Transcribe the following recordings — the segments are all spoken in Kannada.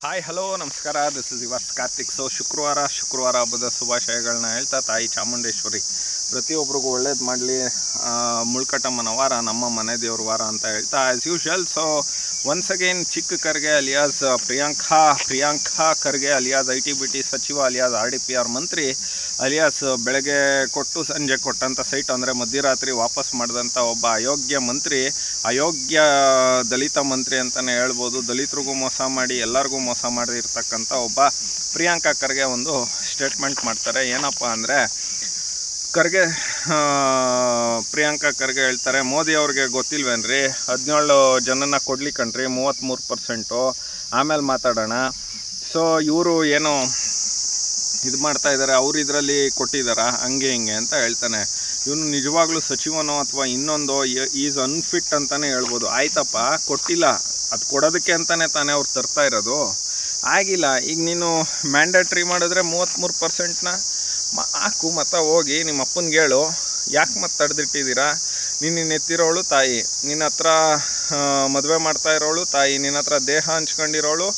ಹಾಯ್ ಹಲೋ ನಮಸ್ಕಾರ. This is yours Karthik. ಶುಕ್ರವಾರ ಹಬ್ಬದ ಶುಭಾಶಯಗಳನ್ನ ಹೇಳ್ತಾ ತಾಯಿ ಚಾಮುಂಡೇಶ್ವರಿ ಪ್ರತಿಯೊಬ್ಬರಿಗೂ ಒಳ್ಳೇದು ಮಾಡಲಿ. ಮುಳ್ಕಟ್ಟಮ್ಮನ ವಾರ ನಮ್ಮ ಮನೆ ದೇವ್ರ ವಾರ ಅಂತ ಹೇಳ್ತಾ as usual. So once again ಚಿಕ್ಕ Kharge alias Priyanka Kharge alias ITBT ಸಚಿವ ಅಲಿಯಾಸ್ RDPR ಮಂತ್ರಿ ಅಲಿಯಾಸ್ ಬೆಳಗ್ಗೆ ಕೊಟ್ಟು ಸಂಜೆ ಕೊಟ್ಟಂಥ ಸೈಟ್ ಅಂದರೆ ಮಧ್ಯರಾತ್ರಿ ವಾಪಸ್ ಮಾಡಿದಂಥ ಒಬ್ಬ ಅಯೋಗ್ಯ ದಲಿತ ಮಂತ್ರಿ ಅಂತಲೇ ಹೇಳ್ಬೋದು. ದಲಿತರಿಗೂ ಮೋಸ ಮಾಡಿ ಎಲ್ಲರಿಗೂ ಮೋಸ ಮಾಡಿರ್ತಕ್ಕಂಥ ಒಬ್ಬ ಪ್ರಿಯಾಂಕಾ ಖರ್ಗೆ ಒಂದು ಸ್ಟೇಟ್ಮೆಂಟ್ ಮಾಡ್ತಾರೆ. ಏನಪ್ಪ ಅಂದರೆ ಪ್ರಿಯಾಂಕಾ ಖರ್ಗೆ ಹೇಳ್ತಾರೆ, ಮೋದಿ ಅವ್ರಿಗೆ ಗೊತ್ತಿಲ್ವೇನ್ರಿ 17 ಜನನ ಕೊಡ್ಲಿಕ್ಕಂಡ್ರಿ 33%, ಆಮೇಲೆ ಮಾತಾಡೋಣ. ಸೊ ಇವರು ಏನೋ ಇದು ಮಾಡ್ತಾ ಇದ್ದಾರೆ, ಅವ್ರು ಇದರಲ್ಲಿ ಕೊಟ್ಟಿದ್ದಾರಾ ಹಂಗೆ ಹಿಂಗೆ ಅಂತ ಹೇಳ್ತಾನೆ. ಇವನು ನಿಜವಾಗ್ಲೂ ಸಚಿವನೋ ಅಥವಾ ಇನ್ನೊಂದು ಈಸ್ ಅನ್ಫಿಟ್ ಅಂತಲೇ ಹೇಳ್ಬೋದು. ಆಯ್ತಪ್ಪ, ಕೊಟ್ಟಿಲ್ಲ, ಅದು ಕೊಡೋದಕ್ಕೆ ಅಂತಲೇ ತಾನೇ ಅವ್ರು ತರ್ತಾ ಇರೋದು. ಆಗಿಲ್ಲ, ಈಗ ನೀನು ಮ್ಯಾಂಡೇಟ್ರಿ ಮಾಡಿದ್ರೆ 33%ನ ಹಾಕು, ಮತ್ತು ಹೋಗಿ ನಿಮ್ಮ ಅಪ್ಪನಿಗೆ ಹೇಳು, ಯಾಕೆ ಮತ್ತೆ ತಡೆದಿಟ್ಟಿದ್ದೀರಾ? ನಿನ್ನ ಎತ್ತಿರೋಳು ತಾಯಿ, ನಿನ್ನ ಹತ್ರ ಮದುವೆ ಮಾಡ್ತಾ ಇರೋಳು ತಾಯಿ, ನಿನ್ನ ಹತ್ರ ದೇಹ ಹಂಚ್ಕೊಂಡಿರೋಳು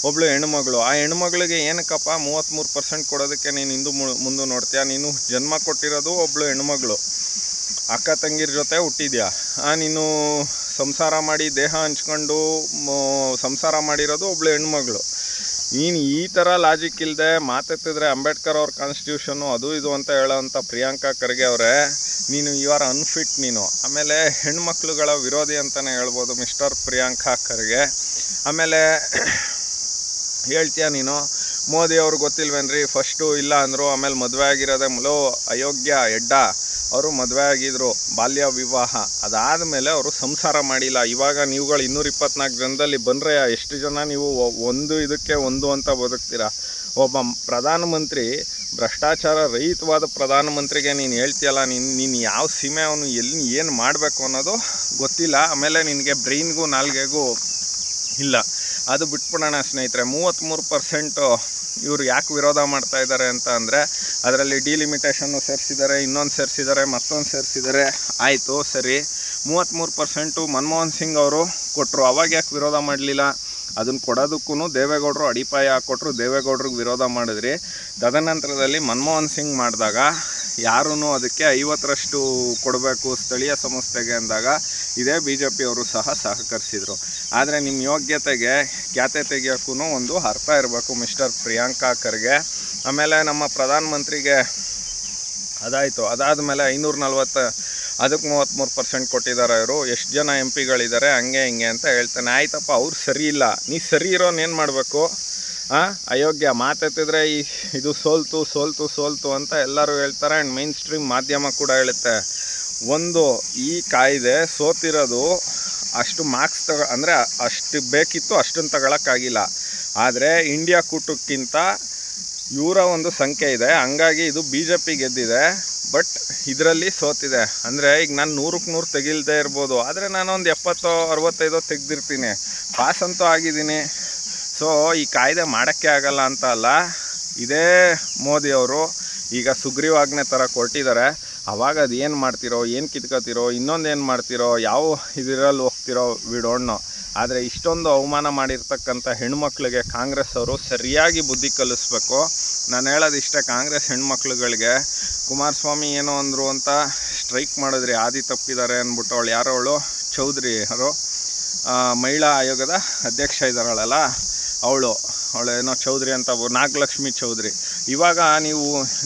ಒಬ್ಳು ಹೆಣ್ಮಗಳು. ಆ ಹೆಣ್ಮಗಳಿಗೆ ಏನಕ್ಕಪ್ಪ 33% ಕೊಡೋದಕ್ಕೆ ನೀನು ಮುಂದೆ ನೋಡ್ತೀಯ? ನೀನು ಜನ್ಮ ಕೊಟ್ಟಿರೋದು ಒಬ್ಳು ಹೆಣ್ಮಗಳು, ಅಕ್ಕ ತಂಗಿರ ಜೊತೆ ಹುಟ್ಟಿದ್ಯಾ. ನೀನು ಸಂಸಾರ ಮಾಡಿ ದೇಹ ಹಂಚ್ಕೊಂಡು ಸಂಸಾರ ಮಾಡಿರೋದು ಒಬ್ಳು ಹೆಣ್ಮಗಳು. ನೀನು ಈ ಥರ ಲಾಜಿಕ್ ಇಲ್ಲದೆ ಮಾತೆತ್ತಿದ್ರೆ ಅಂಬೇಡ್ಕರ್ ಅವ್ರ ಕಾನ್ಸ್ಟಿಟ್ಯೂಷನ್ನು ಅದು ಇದು ಅಂತ ಹೇಳೋವಂಥ ಪ್ರಿಯಾಂಕಾ ಖರ್ಗೆ ಅವರೇ, ನೀನು ಯು ಆರ್ ಅನ್ಫಿಟ್ ನೀನು. ಆಮೇಲೆ ಹೆಣ್ಮಕ್ಳುಗಳ ವಿರೋಧಿ ಅಂತಲೇ ಹೇಳ್ಬೋದು ಮಿಸ್ಟರ್ ಪ್ರಿಯಾಂಕಾ ಖರ್ಗೆ. ಆಮೇಲೆ ಹೇಳ್ತೀಯ ನೀನು, ಮೋದಿ ಅವ್ರು ಗೊತ್ತಿಲ್ವೇನ್ರಿ, ಫಸ್ಟು ಇಲ್ಲ ಅಂದರು, ಆಮೇಲೆ ಮದುವೆ ಆಗಿರೋದೆ ಅಯೋಗ್ಯ ಎಡ್ಡ, ಅವರು ಮದುವೆ ಆಗಿದ್ರು ಬಾಲ್ಯ ವಿವಾಹ, ಅದಾದಮೇಲೆ ಅವರು ಸಂಸಾರ ಮಾಡಿಲ್ಲ. ಇವಾಗ ನೀವುಗಳು 224 ಜನದಲ್ಲಿ ಬಂದರೆ ಎಷ್ಟು ಜನ ನೀವು ಒಂದು ಇದಕ್ಕೆ ಒಂದು ಅಂತ ಬದುಕ್ತೀರಾ? ಒಬ್ಬ ಪ್ರಧಾನಮಂತ್ರಿ, ಭ್ರಷ್ಟಾಚಾರ ರಹಿತವಾದ ಪ್ರಧಾನಮಂತ್ರಿಗೆ ನೀನು ಹೇಳ್ತೀಯಲ್ಲ, ನೀನು ಯಾವ ಸೀಮೆ ಅವನು ಎಲ್ಲಿ ಏನು ಮಾಡಬೇಕು ಅನ್ನೋದು ಗೊತ್ತಿಲ್ಲ. ಆಮೇಲೆ ನಿನಗೆ ಬ್ರೈನ್ಗೂ ನಾಲ್ಗೆಗೂ ಇಲ್ಲ. ಅದು ಬಿಟ್ಬಿಡೋಣ ಸ್ನೇಹಿತರೆ. 33% ಇವರು ಯಾಕೆ ವಿರೋಧ ಮಾಡ್ತಾ ಇದ್ದಾರೆ ಅಂತ ಅಂದರೆ, ಅದರಲ್ಲಿ ಡಿಲಿಮಿಟೇಷನ್ನು ಸೇರಿಸಿದ್ದಾರೆ, ಇನ್ನೊಂದು ಸೇರಿಸಿದ್ದಾರೆ, ಮತ್ತೊಂದು ಸೇರಿಸಿದ್ದಾರೆ. ಆಯಿತು, ಸರಿ, 33% ಮನಮೋಹನ್ ಸಿಂಗ್ ಅವರು ಕೊಟ್ಟರು, ಅವಾಗ ಯಾಕೆ ವಿರೋಧ ಮಾಡಲಿಲ್ಲ? ಅದನ್ನು ಕೊಡೋದಕ್ಕೂ ದೇವೇಗೌಡರು ಅಡಿಪಾಯ ಹಾಕ್ಕೊಟ್ರು, ದೇವೇಗೌಡರಿಗೆ ವಿರೋಧ ಮಾಡಿದ್ರಿ. ತದನಂತರದಲ್ಲಿ ಮನಮೋಹನ್ ಸಿಂಗ್ ಮಾಡಿದಾಗ ಯಾರೂ ಅದಕ್ಕೆ 50ರಷ್ಟು ಕೊಡಬೇಕು ಸ್ಥಳೀಯ ಸಂಸ್ಥೆಗೆ ಅಂದಾಗ ಇದೇ BJP ಅವರು ಸಹ ಸಹಕರಿಸಿದರು. ಆದರೆ ನಿಮ್ಮ ಯೋಗ್ಯತೆಗೆ ಖ್ಯಾತೆ ತೆಗಿಯೋಕ್ಕೂ ಒಂದು ಅರ್ಥ ಇರಬೇಕು ಮಿಸ್ಟರ್ ಪ್ರಿಯಾಂಕಾ ಖರ್ಗೆ. ಆಮೇಲೆ ನಮ್ಮ ಪ್ರಧಾನಮಂತ್ರಿಗೆ ಅದಾಯಿತು, ಅದಾದಮೇಲೆ 540, ಅದಕ್ಕೆ 33% ಕೊಟ್ಟಿದ್ದಾರೆ. ಇವರು ಎಷ್ಟು ಜನ MP ಗಳಿದ್ದಾರೆ ಹಂಗೆ ಹಿಂಗೆ ಅಂತ ಹೇಳ್ತಾನೆ. ಆಯ್ತಪ್ಪ, ಅವ್ರು ಸರಿ ಇಲ್ಲ, ನೀ ಸರಿ ಇರೋನೇನು ಮಾಡಬೇಕು? ಅಯೋಗ್ಯ ಮಾತೆತ್ತಿದ್ರೆ ಇದು ಸೋಲ್ತು ಅಂತ ಎಲ್ಲರೂ ಹೇಳ್ತಾರೆ. ಆ್ಯಂಡ್ ಮೈನ್ ಸ್ಟ್ರೀಮ್ ಮಾಧ್ಯಮ ಕೂಡ ಹೇಳುತ್ತೆ. ಒಂದು ಈ ಕಾಯ್ದೆ ಸೋತಿರೋದು ಅಷ್ಟು ಮಾರ್ಕ್ಸ್ ಅಂದರೆ ಅಷ್ಟು ಬೇಕಿತ್ತು, ಅಷ್ಟನ್ನು ತಗೊಳಕ್ಕಾಗಿಲ್ಲ. ಆದರೆ ಇಂಡಿಯಾ ಕೂಟಕ್ಕಿಂತ ಇವರ ಒಂದು ಸಂಖ್ಯೆ ಇದೆ, ಹಂಗಾಗಿ ಇದು BJP ಗೆದ್ದಿದೆ. ಬಟ್ ಇದರಲ್ಲಿ ಸೋತಿದೆ. ಅಂದರೆ ಈಗ ನಾನು 100ಕ್ಕೆ 100 ತೆಗಿಲ್ದೇ ಇರ್ಬೋದು, ಆದರೆ ನಾನೊಂದು 70-65 ತೆಗೆದಿರ್ತೀನಿ, ಪಾಸ್ ಅಂತೂ ಆಗಿದ್ದೀನಿ. ಸೊ ಈ ಕಾಯ್ದೆ ಮಾಡೋಕ್ಕೆ ಆಗಲ್ಲ ಅಂತ ಅಲ್ಲ, ಇದೇ ಮೋದಿಯವರು ಈಗ ಸುಗ್ರೀವಾಜ್ಞೆ ಥರ ಕೊಟ್ಟಿದ್ದಾರೆ. ಅವಾಗ ಅದು ಏನು ಮಾಡ್ತಿರೋ, ಏನು ಕಿತ್ಕೋತಿರೋ, ಇನ್ನೊಂದೇನು ಮಾಡ್ತಿರೋ, ಯಾವ ಇದರಲ್ಲಿ ಹೋಗ್ತಿರೋ ವಿಡೋಣ್ಣು. ಆದರೆ ಇಷ್ಟೊಂದು ಅವಮಾನ ಮಾಡಿರ್ತಕ್ಕಂಥ ಹೆಣ್ಮಕ್ಳಿಗೆ ಕಾಂಗ್ರೆಸ್ ಅವರು ಸರಿಯಾಗಿ ಬುದ್ಧಿ ಕಲಿಸ್ಬೇಕು. ನಾನು ಹೇಳೋದು ಇಷ್ಟೇ, ಕಾಂಗ್ರೆಸ್ ಹೆಣ್ಮಕ್ಳುಗಳಿಗೆ ಕುಮಾರಸ್ವಾಮಿ ಏನೋ ಅಂದರು ಅಂತ ಸ್ಟ್ರೈಕ್ ಮಾಡಿದ್ರಿ, ಆದಿ ತಪ್ಪಿದ್ದಾರೆ ಅಂದ್ಬಿಟ್ಟು. ಅವಳು ಯಾರೋ ಅವಳು ಚೌಧರಿ, ಯಾರು ಮಹಿಳಾ ಆಯೋಗದ ಅಧ್ಯಕ್ಷ ಇದ್ದಾರಲ್ಲ ಅವಳು ಏನೋ ಚೌಧರಿ ಅಂತ, ನಾಗಲಕ್ಷ್ಮಿ ಚೌಧರಿ. ಇವಾಗ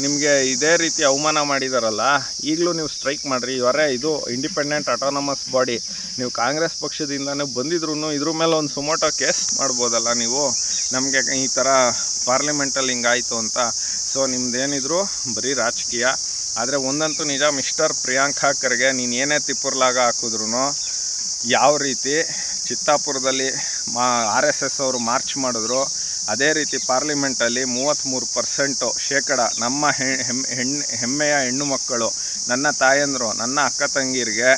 ನಿಮಗೆ ಇದೇ ರೀತಿ ಅವಮಾನ ಮಾಡಿದಾರಲ್ಲ, ಈಗಲೂ ನೀವು ಸ್ಟ್ರೈಕ್ ಮಾಡಿರಿ. ಇವರೇ ಇದು ಇಂಡಿಪೆಂಡೆಂಟ್ ಅಟಾನಮಸ್ ಬಾಡಿ, ನೀವು ಕಾಂಗ್ರೆಸ್ ಪಕ್ಷದಿಂದನೇ ಬಂದಿದ್ರು ಇದ್ರ ಮೇಲೆ ಒಂದು ಸುಮೋಟೋ ಕೇಸ್ ಮಾಡ್ಬೋದಲ್ಲ ನೀವು, ನಮಗೆ ಈ ಥರ ಪಾರ್ಲಿಮೆಂಟಲ್ಲಿ ಹಿಂಗಾಯಿತು ಅಂತ. ಸೊ ನಿಮ್ದೇನಿದ್ರು ಬರೀ ರಾಜಕೀಯ. ಆದರೆ ಒಂದಂತೂ ನಿಜ, ಮಿಸ್ಟರ್ ಪ್ರಿಯಾಂಕಾ ಖರ್ಗೆ, ನೀನು ಏನೇ ತಿಪ್ಪುರ್ಲಾಗ ಹಾಕಿದ್ರು, ಯಾವ ರೀತಿ ಚಿತ್ತಾಪುರದಲ್ಲಿ RSS ಅವರು ಮಾರ್ಚ್ ಮಾಡಿದ್ರು, ಅದೇ ರೀತಿ ಪಾರ್ಲಿಮೆಂಟಲ್ಲಿ 33% ನಮ್ಮ ಹೆಮ್ಮೆಯ ಹೆಣ್ಣು ಮಕ್ಕಳು, ನನ್ನ ತಾಯಂದರು, ನನ್ನ ಅಕ್ಕ ತಂಗಿರಿಗೆ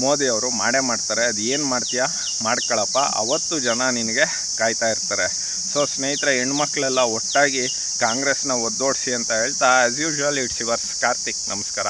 ಮೋದಿಯವರು ಮಾಡೇ ಮಾಡ್ತಾರೆ. ಅದು ಏನು ಮಾಡ್ತೀಯಾ ಮಾಡ್ಕೊಳಪ್ಪ, ಅವತ್ತು ಜನ ನಿನಗೆ ಕಾಯ್ತಾ ಇರ್ತಾರೆ. ಸೊ ಸ್ನೇಹಿತರೆ, ಹೆಣ್ಮಕ್ಳೆಲ್ಲ ಒಟ್ಟಾಗಿ ಕಾಂಗ್ರೆಸ್ನ ಒದ್ದೋಡಿಸಿ ಅಂತ ಹೇಳ್ತಾ as usual it's yours Karthik. ನಮಸ್ಕಾರ.